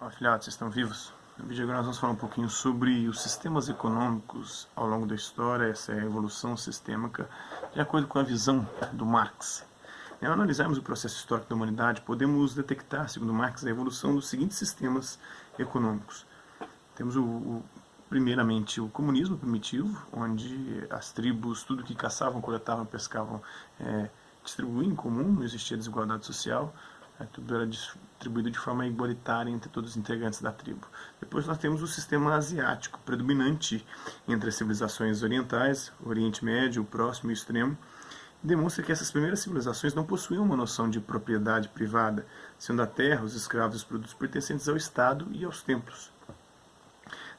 Olá, filhotes, vocês estão vivos? No vídeo agora nós vamos falar um pouquinho sobre os sistemas econômicos ao longo da história, essa é a evolução sistêmica, de acordo com a visão do Marx. Ao analisarmos o processo histórico da humanidade, podemos detectar, segundo Marx, a evolução dos seguintes sistemas econômicos. Temos primeiramente o comunismo primitivo, onde as tribos, tudo que caçavam, coletavam, pescavam, distribuíam em comum, não existia desigualdade social. Tudo era distribuído de forma igualitária entre todos os integrantes da tribo. Depois nós temos o sistema asiático, predominante entre as civilizações orientais, o Oriente Médio, o Próximo e o Extremo. Demonstra que essas primeiras civilizações não possuíam uma noção de propriedade privada, sendo a terra, os escravos e os produtos pertencentes ao Estado e aos templos.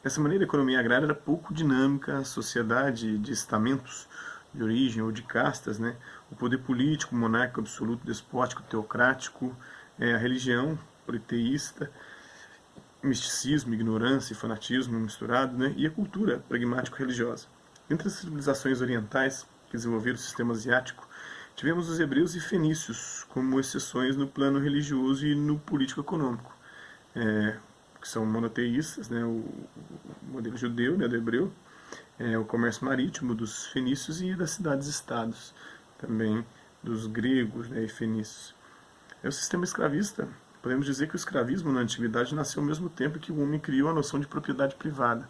Dessa maneira, a economia agrária era pouco dinâmica, a sociedade de estamentos, de origem ou de castas, o poder político, monárquico absoluto, despótico, teocrático, a religião politeísta, misticismo, ignorância e fanatismo misturado, e a cultura pragmático-religiosa. Entre as civilizações orientais que desenvolveram o sistema asiático, tivemos os hebreus e fenícios como exceções no plano religioso e no político-econômico, que são monoteístas, o modelo judeu, do hebreu, o comércio marítimo dos fenícios e das cidades-estados, também dos gregos e fenícios. O sistema escravista, podemos dizer que o escravismo na antiguidade nasceu ao mesmo tempo que o homem criou a noção de propriedade privada.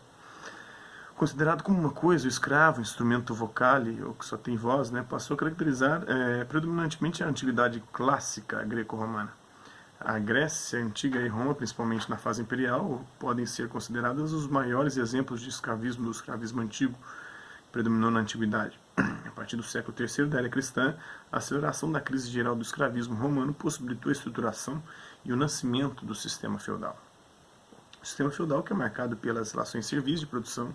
Considerado como uma coisa, o escravo, instrumento vocale, ou que só tem voz, passou a caracterizar predominantemente a antiguidade clássica greco-romana. A Grécia Antiga e Roma, principalmente na fase imperial, podem ser consideradas os maiores exemplos de escravismo do escravismo antigo, que predominou na antiguidade. A partir do século III da era cristã, a aceleração da crise geral do escravismo romano possibilitou a estruturação e o nascimento do sistema feudal. O sistema feudal, que é marcado pelas relações servis de produção,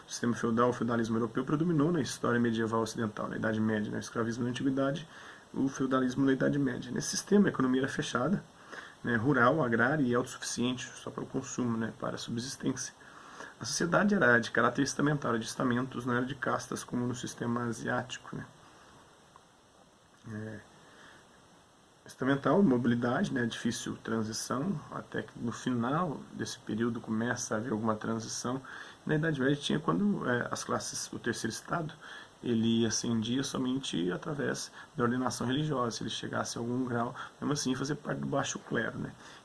o sistema feudal, o feudalismo europeu, predominou na história medieval ocidental, na Idade Média, o escravismo na Antiguidade, o feudalismo na Idade Média. Nesse sistema, a economia era fechada, rural, agrária e autossuficiente, só para o consumo, para a subsistência. A sociedade era de caráter estamentário, de estamentos, não era de castas como no sistema asiático. Estamental, mobilidade, difícil transição, até que no final desse período começa a haver alguma transição. Na Idade Média tinha quando as classes, o terceiro estado, ele ascendia somente através da ordenação religiosa, se ele chegasse a algum grau, mesmo assim fazer parte do baixo clero.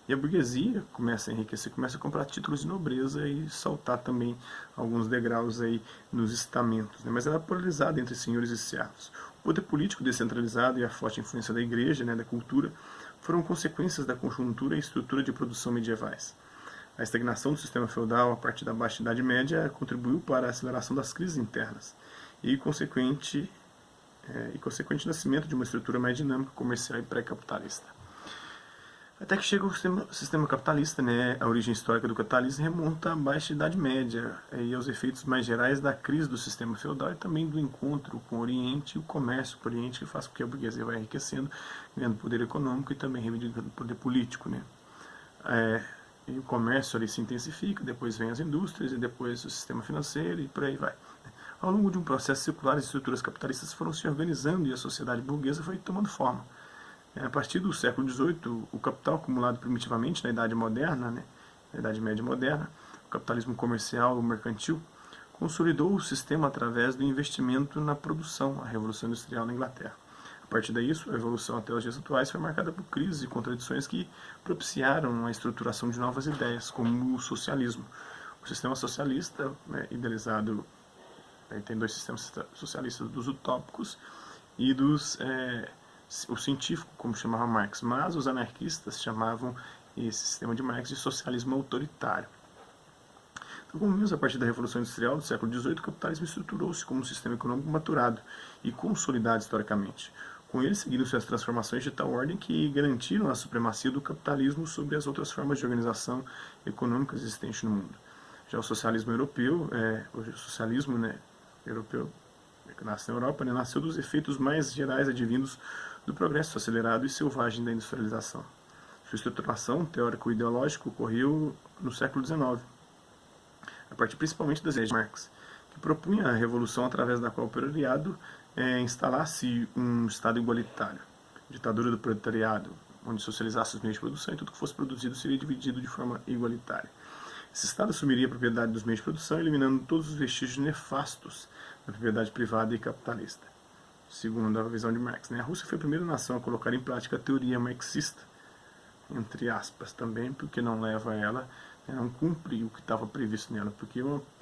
E a burguesia começa a enriquecer, começa a comprar títulos de nobreza e saltar também alguns degraus aí nos estamentos. Mas era polarizada entre senhores e servos. O poder político descentralizado e a forte influência da igreja, da cultura, foram consequências da conjuntura e estrutura de produção medievais. A estagnação do sistema feudal a partir da Baixa Idade Média contribuiu para a aceleração das crises internas e consequente nascimento de uma estrutura mais dinâmica, comercial e pré-capitalista. Até que chega o sistema capitalista, a origem histórica do capitalismo remonta à Baixa Idade Média e aos efeitos mais gerais da crise do sistema feudal e também do encontro com o Oriente e o comércio com o Oriente, que faz com que a burguesia vai enriquecendo, ganhando poder econômico e também reivindicando poder político. E o comércio ali se intensifica, depois vem as indústrias e depois o sistema financeiro e por aí vai. Ao longo de um processo circular, as estruturas capitalistas foram se organizando e a sociedade burguesa foi tomando forma. A partir do século XVIII, o capital acumulado primitivamente na Idade Moderna, na Idade Média Moderna, o capitalismo comercial, o mercantil, consolidou o sistema através do investimento na produção, a Revolução Industrial na Inglaterra. A partir disso, a evolução até os dias atuais foi marcada por crises e contradições que propiciaram a estruturação de novas ideias, como o socialismo. O sistema socialista, idealizado, tem dois sistemas socialistas, dos utópicos e o científico, como chamava Marx, mas os anarquistas chamavam esse sistema de Marx de socialismo autoritário. Então, como vimos, a partir da Revolução Industrial do século XVIII, o capitalismo estruturou-se como um sistema econômico maturado e consolidado historicamente. Com ele, seguiram-se as transformações de tal ordem que garantiram a supremacia do capitalismo sobre as outras formas de organização econômica existentes no mundo. Já o socialismo europeu, europeu, que nasce na Europa, nasceu dos efeitos mais gerais advindos do progresso acelerado e selvagem da industrialização. Sua estruturação teórico-ideológica ocorreu no século XIX, a partir principalmente das ideias de Marx, que propunha a revolução através da qual o proletariado instalasse um Estado igualitário, ditadura do proletariado, onde socializasse os meios de produção e tudo que fosse produzido seria dividido de forma igualitária. Esse Estado assumiria a propriedade dos meios de produção, eliminando todos os vestígios nefastos da propriedade privada e capitalista, segundo a visão de Marx. A Rússia foi a primeira nação a colocar em prática a teoria marxista, entre aspas, também, porque não leva a ela, não cumpre o que estava previsto nela, porque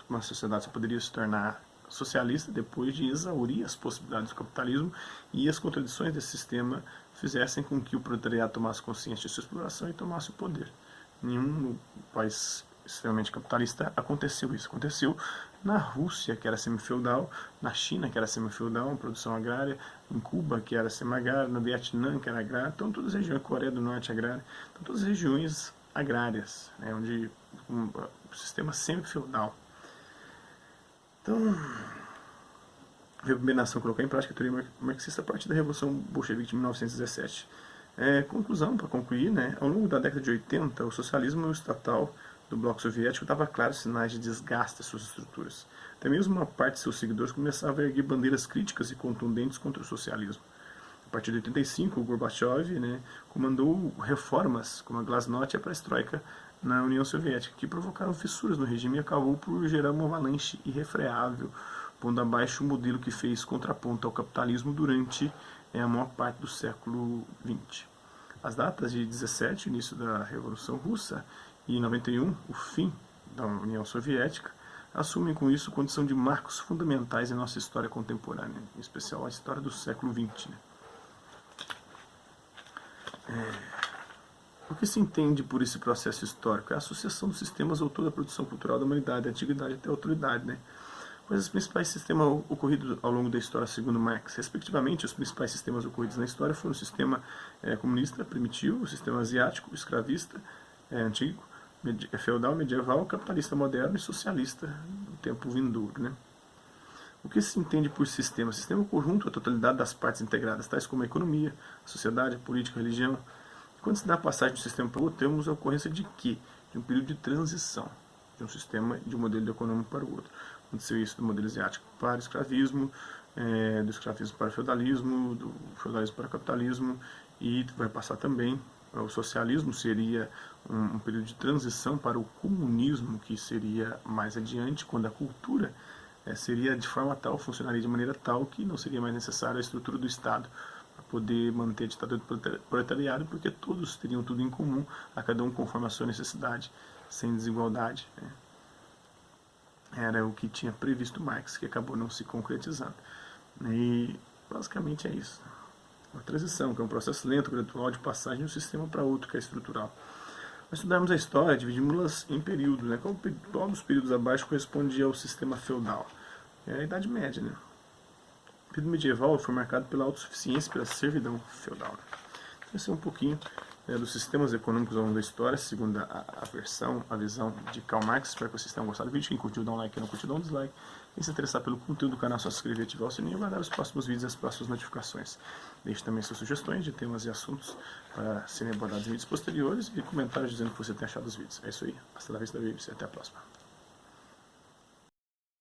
uma sociedade só poderia se tornar socialista depois de exaurir as possibilidades do capitalismo e as contradições desse sistema fizessem com que o proletariado tomasse consciência de sua exploração e tomasse o poder. Nenhum país extremamente capitalista aconteceu isso. Aconteceu na Rússia, que era semi-feudal, na China, que era semi-feudal, produção agrária, em Cuba, que era semi-agrária, no Vietnã, que era agrária, então todas as regiões, Coreia do Norte, agrária, então todas as regiões agrárias, né, onde o sistema semi-feudal. Então, veio a primeira nação colocar em prática a teoria marxista a partir da Revolução Bolchevique de 1917. Conclusão, para concluir, né, ao longo da década de 80, o socialismo estatal do bloco soviético dava claros sinais de desgaste das suas estruturas. Até mesmo uma parte de seus seguidores começava a erguer bandeiras críticas e contundentes contra o socialismo. A partir de 85, o Gorbachev, né, comandou reformas como a Glasnost e a Perestroika na União Soviética, que provocaram fissuras no regime e acabou por gerar uma avalanche irrefreável, pondo abaixo o modelo que fez contraponto ao capitalismo durante a maior parte do século XX. As datas de 17, o início da Revolução Russa, e 91, o fim da União Soviética, assumem com isso condição de marcos fundamentais em nossa história contemporânea, em especial a história do século XX. Né? O que se entende por esse processo histórico? É a associação dos sistemas ou toda a produção cultural da humanidade, da antiguidade até a atualidade. Né? Quais os principais sistemas ocorridos ao longo da história, segundo Marx? Respectivamente, os principais sistemas ocorridos na história foram o sistema comunista primitivo, o sistema asiático, escravista, antigo, feudal, medieval, capitalista moderno e socialista no tempo vindouro. Né? O que se entende por sistema? Sistema é o conjunto, a totalidade das partes integradas, tais como a economia, a sociedade, a política, a religião. Quando se dá a passagem de um sistema para o outro, temos a ocorrência de quê? De um período de transição de um sistema, de um modelo econômico para o outro. Aconteceu isso do modelo asiático para o escravismo, do escravismo para o feudalismo, do feudalismo para o capitalismo, e vai passar também, o socialismo seria um período de transição para o comunismo, que seria mais adiante, quando a cultura seria de forma tal, funcionaria de maneira tal, que não seria mais necessária a estrutura do Estado para poder manter a ditadura do proletariado, porque todos teriam tudo em comum, a cada um conforme a sua necessidade, sem desigualdade. Né? Era o que tinha previsto Marx, que acabou não se concretizando. E basicamente é isso. Uma transição, que é um processo lento, gradual de passagem de um sistema para outro, que é estrutural. Ao estudarmos a história, dividimos-las em períodos. Né? Qual dos períodos abaixo correspondia ao sistema feudal? É a Idade Média. Né? O período medieval foi marcado pela autossuficiência e pela servidão feudal. Né? Então, esse é um pouquinho dos sistemas econômicos ao longo da história, segundo a visão de Karl Marx. Espero que vocês tenham gostado do vídeo. Quem curtiu, dá um like. Quem não curtiu, dá um dislike. Quem se interessar pelo conteúdo do canal, é só se inscrever, ativar o sininho e guardar os próximos vídeos e as próximas notificações. Deixe também suas sugestões de temas e assuntos para serem abordados em vídeos posteriores e comentários dizendo o que você tem achado dos vídeos. É isso aí. Hasta la vista, babies. Até a próxima.